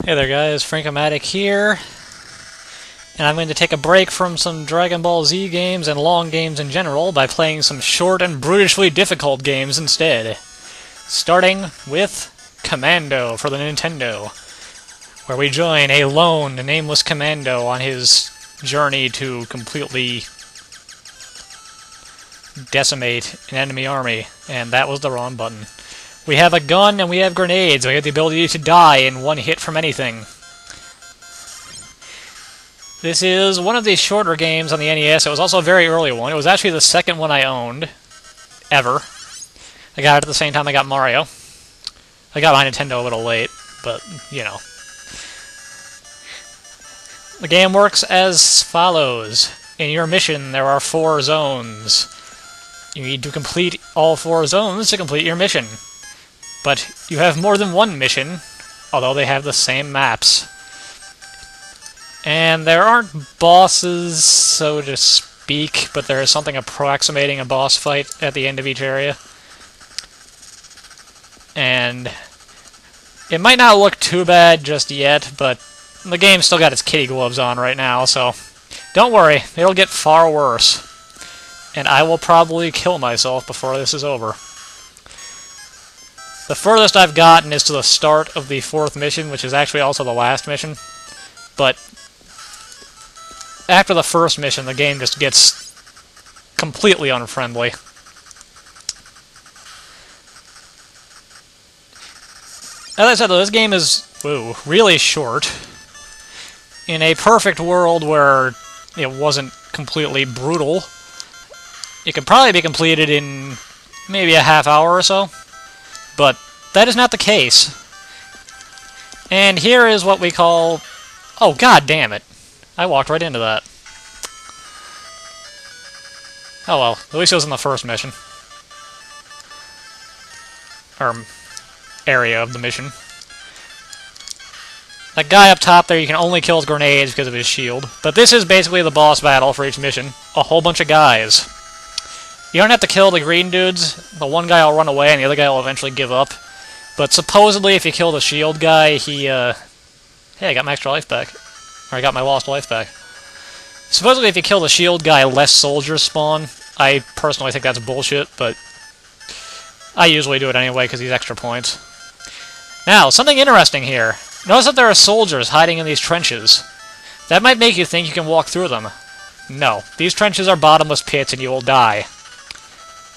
Hey there guys, Frankomatic here, and I'm going to take a break from some Dragon Ball Z games and long games in general by playing some short and brutishly difficult games instead. Starting with Commando for the Nintendo, where we join a lone, nameless commando on his journey to completely decimate an enemy army, and that was the wrong button. We have a gun and we have grenades. We have the ability to die in one hit from anything. This is one of the shorter games on the NES. It was also a very early one. It was actually the second one I owned, ever. I got it at the same time I got Mario. I got my Nintendo a little late, but, you know. The game works as follows. In your mission, there are 4 zones. You need to complete all 4 zones to complete your mission. But you have more than one mission, although they have the same maps. And there aren't bosses, so to speak, but there is something approximating a boss fight at the end of each area. And it might not look too bad just yet, but the game's still got its kitty gloves on right now, so don't worry, it'll get far worse. And I will probably kill myself before this is over. The furthest I've gotten is to the start of the 4th mission, which is actually also the last mission. But after the first mission, the game just gets completely unfriendly. As I said, though, this game is really short. In a perfect world where it wasn't completely brutal, it could probably be completed in maybe a half hour or so. But that is not the case. And here is what we call... Oh, god damn it. I walked right into that. Oh well, at least it was in the first mission. Or area of the mission. That guy up top there, you can only kill with grenades because of his shield. But this is basically the boss battle for each mission. A whole bunch of guys. You don't have to kill the green dudes. The one guy will run away and the other guy will eventually give up. But supposedly if you kill the shield guy, he, Hey, I got my extra life back. Or I got my lost life back. Supposedly if you kill the shield guy, less soldiers spawn. I personally think that's bullshit, but I usually do it anyway because he's extra points. Now, something interesting here. Notice that there are soldiers hiding in these trenches. That might make you think you can walk through them. No. These trenches are bottomless pits and you will die.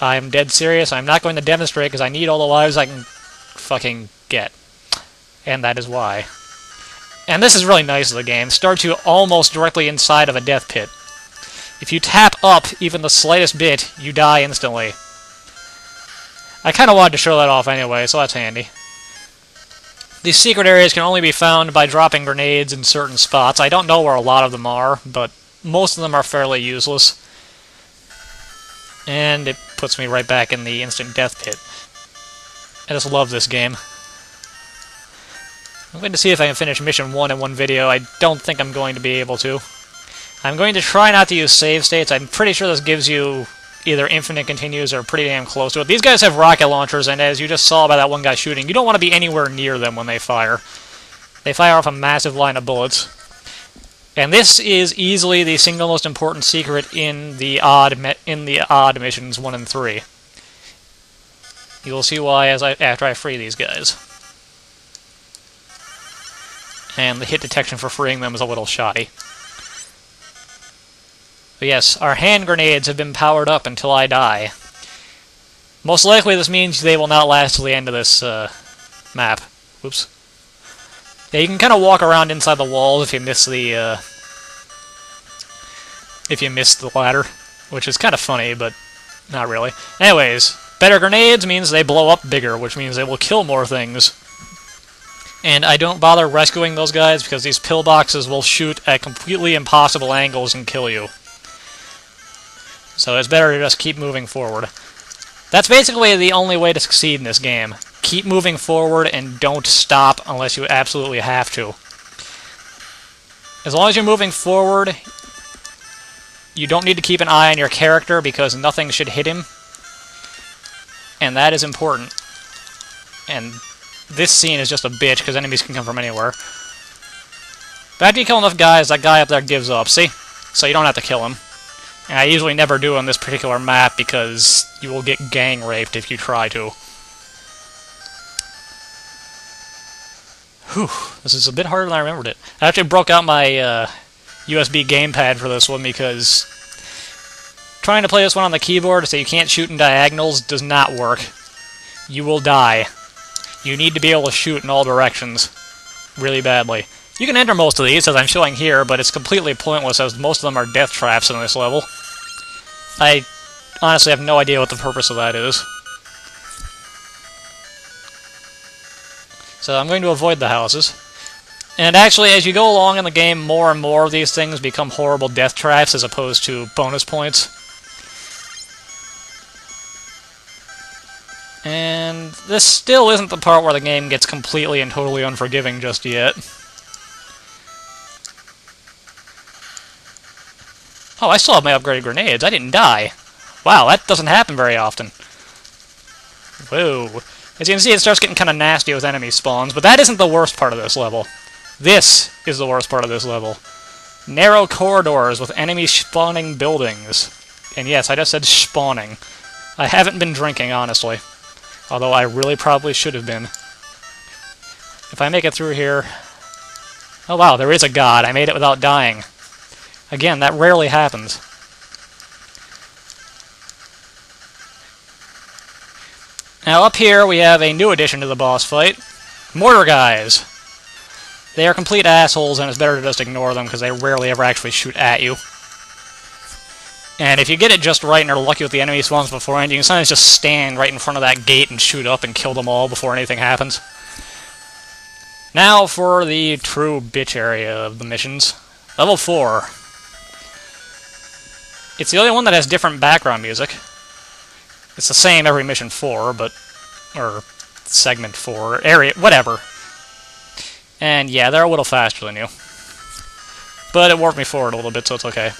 I'm dead serious. I'm not going to demonstrate because I need all the lives I can fucking get. And that is why. And this is really nice of the game. Starts you almost directly inside of a death pit. If you tap up even the slightest bit, you die instantly. I kind of wanted to show that off anyway, so that's handy. These secret areas can only be found by dropping grenades in certain spots. I don't know where a lot of them are, but most of them are fairly useless. And it puts me right back in the instant death pit. I just love this game. I'm going to see if I can finish Mission 1 in one video. I don't think I'm going to be able to. I'm going to try not to use save states. I'm pretty sure this gives you either infinite continues or pretty damn close to it. These guys have rocket launchers, and as you just saw by that one guy shooting, you don't want to be anywhere near them when they fire. They fire off a massive line of bullets. And this is easily the single most important secret in the odd missions 1 and 3. You will see why after I free these guys. And the hit detection for freeing them is a little shoddy. But yes, our hand grenades have been powered up until I die. Most likely this means they will not last till the end of this map. Oops. Yeah, you can kind of walk around inside the walls if you miss the ladder, which is kind of funny, but not really. Anyways, better grenades means they blow up bigger, which means they will kill more things. And I don't bother rescuing those guys because these pillboxes will shoot at completely impossible angles and kill you. So it's better to just keep moving forward. That's basically the only way to succeed in this game. Keep moving forward and don't stop unless you absolutely have to. As long as you're moving forward, you don't need to keep an eye on your character because nothing should hit him. And that is important. And this scene is just a bitch, because enemies can come from anywhere. But after you kill enough guys, that guy up there gives up, see? So you don't have to kill him. And I usually never do on this particular map because you will get gang raped if you try to. Whew, this is a bit harder than I remembered it. I actually broke out my USB gamepad for this one because trying to play this one on the keyboard so you can't shoot in diagonals does not work. You will die. You need to be able to shoot in all directions really badly. You can enter most of these, as I'm showing here, but it's completely pointless as most of them are death traps in this level. I honestly have no idea what the purpose of that is. So I'm going to avoid the houses. And actually, as you go along in the game, more and more of these things become horrible death traps as opposed to bonus points. And this still isn't the part where the game gets completely and totally unforgiving just yet. Oh, I still have my upgraded grenades. I didn't die. Wow, that doesn't happen very often. Whoa. As you can see, it starts getting kind of nasty with enemy spawns, but that isn't the worst part of this level. This is the worst part of this level. Narrow corridors with enemy spawning buildings. And yes, I just said spawning. I haven't been drinking, honestly. Although I really probably should have been. If I make it through here... Oh wow, there is a god. I made it without dying. Again, that rarely happens. Now up here we have a new addition to the boss fight. Mortar guys. They are complete assholes and it's better to just ignore them because they rarely ever actually shoot at you. And if you get it just right and are lucky with the enemy spawns beforehand, you can sometimes just stand right in front of that gate and shoot up and kill them all before anything happens. Now for the true bitch area of the missions. Level 4. It's the only one that has different background music. It's the same every mission 4, but... or segment 4, area, whatever. And yeah, they're a little faster than you. But it warped me forward a little bit, so it's okay.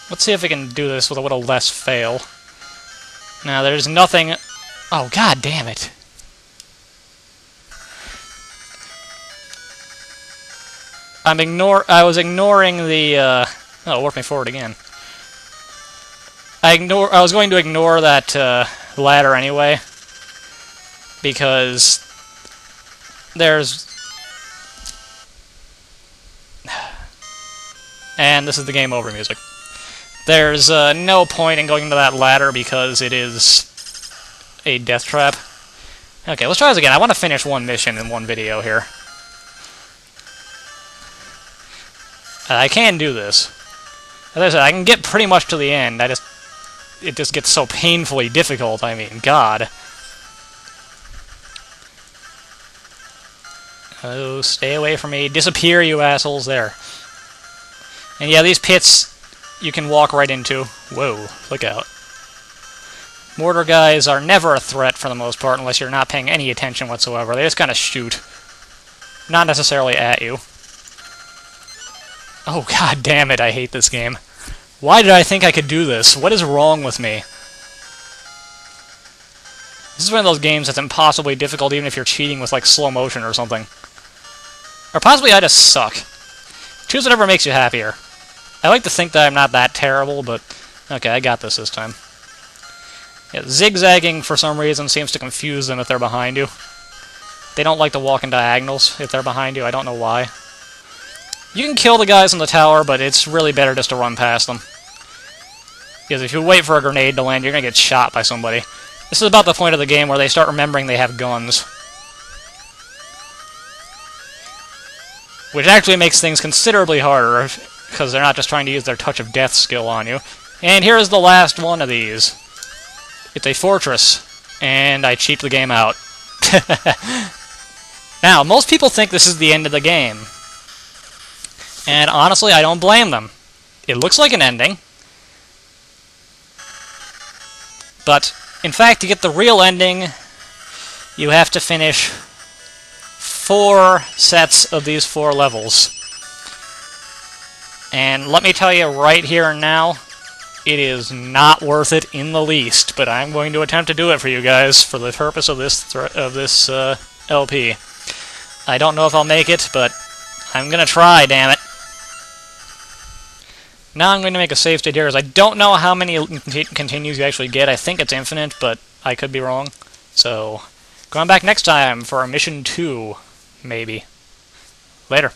Let's see if we can do this with a little less fail. Now, there's nothing... Oh, god damn it. I was ignoring the, Oh, it warped me forward again. I was going to ignore that, ladder anyway. Because... there's... And this is the game over music. There's no point in going into that ladder because it is a death trap. Okay, let's try this again. I want to finish one mission in one video here. I can do this. As I said, I can get pretty much to the end. It just gets so painfully difficult. I mean, God. Oh, stay away from me. Disappear, you assholes. There. And yeah, these pits you can walk right into. Whoa, look out. Mortar guys are never a threat for the most part unless you're not paying any attention whatsoever. They just kind of shoot. Not necessarily at you. Oh, god damn it, I hate this game. Why did I think I could do this? What is wrong with me? This is one of those games that's impossibly difficult even if you're cheating with, like, slow motion or something. Or possibly I just suck. Choose whatever makes you happier. I like to think that I'm not that terrible, but... Okay, I got this time. Yeah, zigzagging, for some reason, seems to confuse them if they're behind you. They don't like to walk in diagonals if they're behind you. I don't know why. You can kill the guys in the tower, but it's really better just to run past them. Because if you wait for a grenade to land, you're going to get shot by somebody. This is about the point of the game where they start remembering they have guns. Which actually makes things considerably harder, because they're not just trying to use their touch of death skill on you. And here's the last one of these. It's a fortress, and I cheaped the game out. Now, most people think this is the end of the game. And honestly, I don't blame them. It looks like an ending. But, in fact, to get the real ending, you have to finish 4 sets of these 4 levels. And let me tell you right here and now, it is not worth it in the least, but I'm going to attempt to do it for you guys for the purpose of this LP. I don't know if I'll make it, but I'm gonna try, damn it. Now I'm going to make a save state here, because I don't know how many continues you actually get. I think it's infinite, but I could be wrong. So, going back next time for our mission 2, maybe. Later.